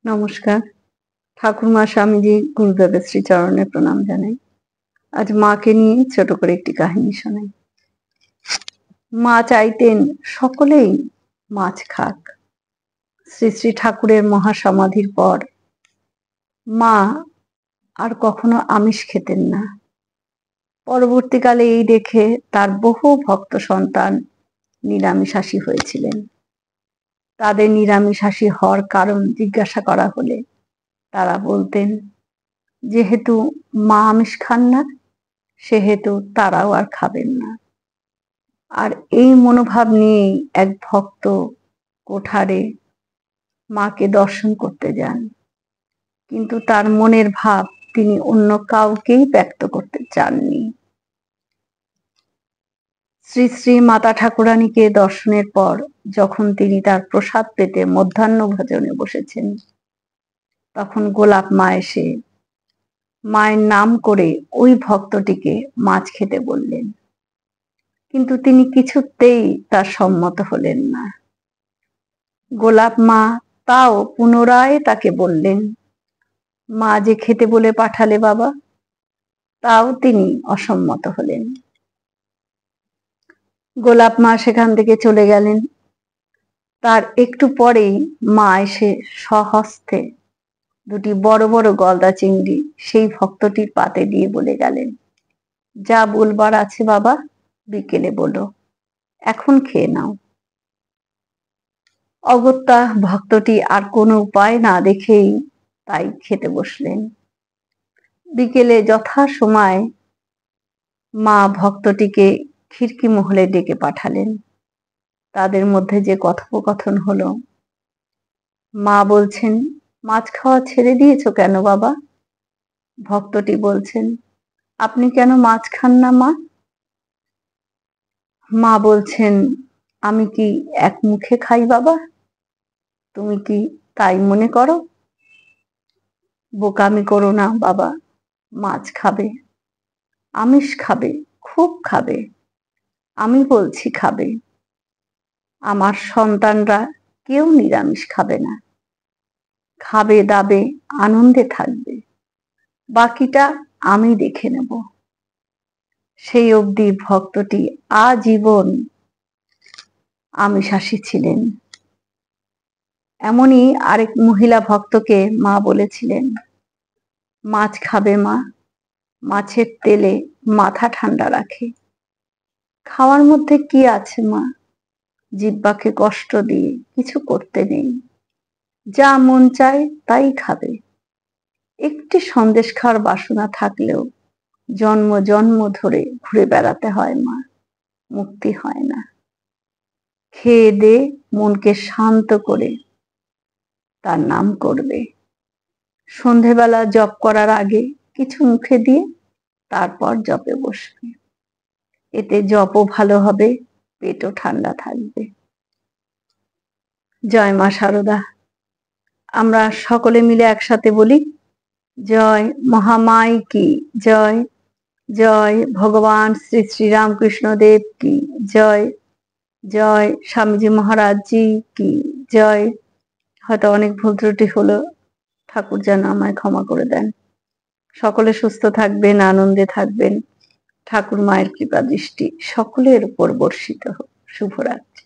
নমস্কার। ঠাকুরমা স্বামীজি গুরুদেবের শ্রীচরণে প্রণাম জানাই। আজ মাকে নিয়ে ছোট করে একটি কাহিনী শোনাই। মা চাইতেন সকলেই মাছ খাক। শ্রী শ্রী ঠাকুরের মহাসমাধির পর মা আর কখনো আমিষ খেতেন না। পরবর্তীকালে এই দেখে তার বহু ভক্ত সন্তান নিরামিষাশী হয়েছিলেন। তাদের নিরামিষাশী হওয়ার কারণ জিজ্ঞাসা করা হলে তারা বলতেন, যেহেতু মা আমিষ খান না সেহেতু তারাও আর খাবেন না। আর এই মনোভাব নিয়েই এক ভক্ত কোঠারে মাকে দর্শন করতে যান, কিন্তু তার মনের ভাব তিনি অন্য কাউকেই ব্যক্ত করতে চাননি। শ্রী শ্রী মাতা ঠাকুরানীকে দর্শনের পর যখন তিনি তার প্রসাদ পেতে মধ্যাহ্ন ভোজনে বসেছেন, তখন গোলাপ মা এসে মায়ের নাম করে ওই ভক্তটিকে মাছ খেতে বললেন, কিন্তু তিনি কিছুতেই তার সম্মত হলেন না। গোলাপ মা তাও পুনরায় তাকে বললেন, মা যে খেতে বলে পাঠালে বাবা, তাও তিনি অসম্মত হলেন। গোলাপ মা সেখান থেকে চলে গেলেন। তার একটু পরেই মা এসে স্বহস্তে দুটি বড় বড় গলদা চিংড়ি সেই ভক্তটির পাতে দিয়ে বলে গেলেন, যা বলবার আছে বাবা বিকেলে বলো, এখন খেয়ে নাও। অগত্যা ভক্তটি আর কোনো উপায় না দেখেই তাই খেতে বসলেন। বিকেলে যথা সময় মা ভক্তটিকে খিড়কি মহলে ডেকে পাঠালেন। তাদের মধ্যে যে কথোপকথন হলো, মা বলছেন, মাছ খাওয়া ছেড়ে দিয়েছো কেন বাবা? ভক্তটি বলছেন, আপনি কেন মাছ খান না মা? মা বলছেন, আমি কি এক মুখে খাই বাবা? তুমি কি তাই মনে করো? বোকামি করো না বাবা, মাছ খাবে, আমিষ খাবে, খুব খাবে, আমি বলছি খাবে। আমার সন্তানরা কেউ নিরামিষ খাবে না, খাবে দাবে আনন্দে থাকবে, বাকিটা আমি দেখে নেব। সেই অবধি ভক্তটি আজীবন আমিষাশী ছিলেন। এমনই আরেক মহিলা ভক্তকে মা বলেছিলেন, মাছ খাবে মা, মাছের তেলে মাথা ঠান্ডা রাখে। খাওয়ার মধ্যে কি আছে মা, জিহ্বাকে কষ্ট দিয়ে কিছু করতে নেই, যা মন চায় তাই খাবে। একটি সন্দেশ খাওয়ার বাসনা থাকলেও জন্ম জন্ম ধরে ঘুরে বেড়াতে হয় মা, মুক্তি হয় না। খেয়ে দে মনকে শান্ত করে তার নাম করবে। সন্ধেবেলা জপ করার আগে কিছু মুখে দিয়ে তারপর জপে বসবে। এতে জপও ভালো হবে, পেটও ঠান্ডা থাকবে। জয় মা শারদা। আমরা সকলে মিলে একসাথে বলি, জয় মহামাই কি জয়, জয় ভগবান শ্রী শ্রী রামকৃষ্ণ দেব কি জয়, জয় স্বামীজি মহারাজ জি কি জয়। হয়তো অনেক ভুল ত্রুটি হলো, ঠাকুর যেন আমায় ক্ষমা করে দেন। সকলে সুস্থ থাকবেন, আনন্দে থাকবেন। ঠাকুর মায়ের কৃপা দৃষ্টি সকলের উপর বর্ষিত হোক। শুভরাত্রি।